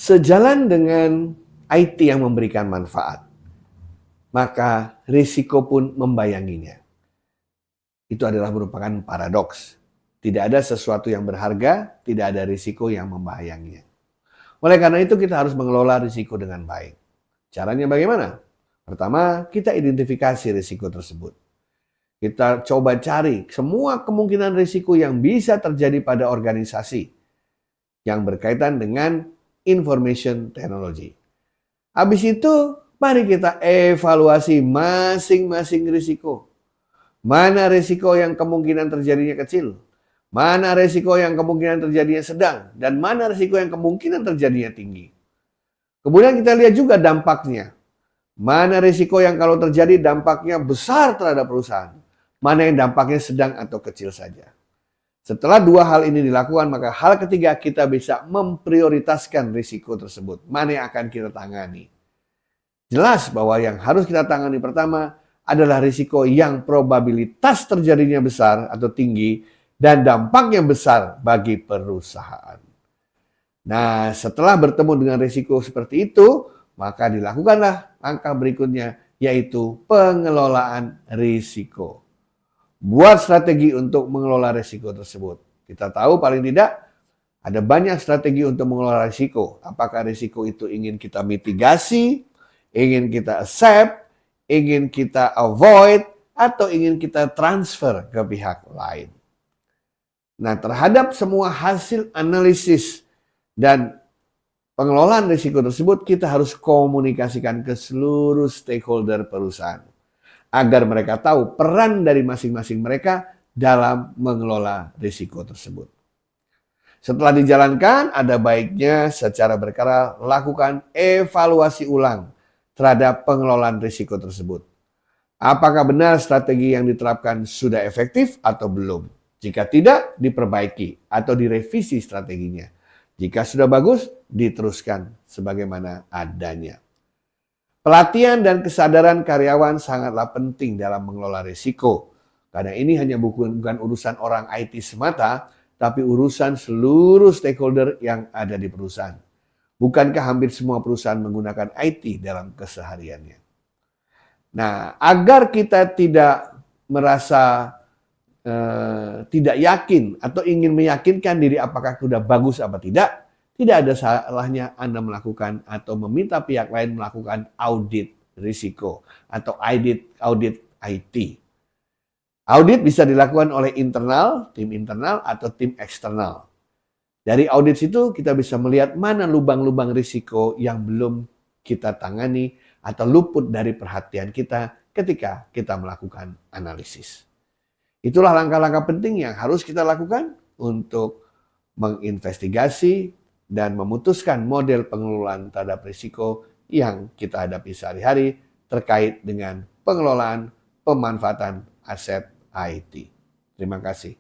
Sejalan dengan IT yang memberikan manfaat, maka risiko pun membayanginya. Itu adalah merupakan paradoks. Tidak ada sesuatu yang berharga, tidak ada risiko yang membayanginya. Oleh karena itu kita harus mengelola risiko dengan baik. Caranya bagaimana? Pertama, kita identifikasi risiko tersebut. Kita coba cari semua kemungkinan risiko yang bisa terjadi pada organisasi yang berkaitan dengan information technology. Habis itu, mari kita evaluasi masing-masing risiko. Mana risiko yang kemungkinan terjadinya kecil? Mana risiko yang kemungkinan terjadinya sedang? Dan mana risiko yang kemungkinan terjadinya tinggi? Kemudian kita lihat juga dampaknya. Mana risiko yang kalau terjadi dampaknya besar terhadap perusahaan? Mana yang dampaknya sedang atau kecil saja? Setelah dua hal ini dilakukan, maka hal ketiga kita bisa memprioritaskan risiko tersebut. Mana yang akan kita tangani? Jelas bahwa yang harus kita tangani pertama adalah risiko yang probabilitas terjadinya besar atau tinggi dan dampaknya besar bagi perusahaan. Nah, setelah bertemu dengan risiko seperti itu, maka dilakukanlah langkah berikutnya, yaitu pengelolaan risiko. Buat strategi untuk mengelola risiko tersebut. Kita tahu paling tidak ada banyak strategi untuk mengelola risiko. Apakah risiko itu ingin kita mitigasi, ingin kita accept, ingin kita avoid, atau ingin kita transfer ke pihak lain. Nah, terhadap semua hasil analisis dan pengelolaan risiko tersebut, kita harus komunikasikan ke seluruh stakeholder perusahaan agar mereka tahu peran dari masing-masing mereka dalam mengelola risiko tersebut. Setelah dijalankan, ada baiknya secara berkala lakukan evaluasi ulang terhadap pengelolaan risiko tersebut. Apakah benar strategi yang diterapkan sudah efektif atau belum? Jika tidak, diperbaiki atau direvisi strateginya. Jika sudah bagus, diteruskan sebagaimana adanya. Pelatihan dan kesadaran karyawan sangatlah penting dalam mengelola risiko. Karena ini hanya bukan urusan orang IT semata, tapi urusan seluruh stakeholder yang ada di perusahaan. Bukankah hampir semua perusahaan menggunakan IT dalam kesehariannya? Nah, agar kita tidak merasa tidak yakin atau ingin meyakinkan diri apakah sudah bagus apa tidak ada salahnya Anda melakukan atau meminta pihak lain melakukan audit risiko atau audit IT. Audit bisa dilakukan oleh tim internal atau tim eksternal. Dari audit itu kita bisa melihat mana lubang-lubang risiko yang belum kita tangani atau luput dari perhatian kita ketika kita melakukan analisis. Itulah langkah-langkah penting yang harus kita lakukan untuk menginvestigasi dan memutuskan model pengelolaan terhadap risiko yang kita hadapi sehari-hari terkait dengan pengelolaan pemanfaatan aset IT. Terima kasih.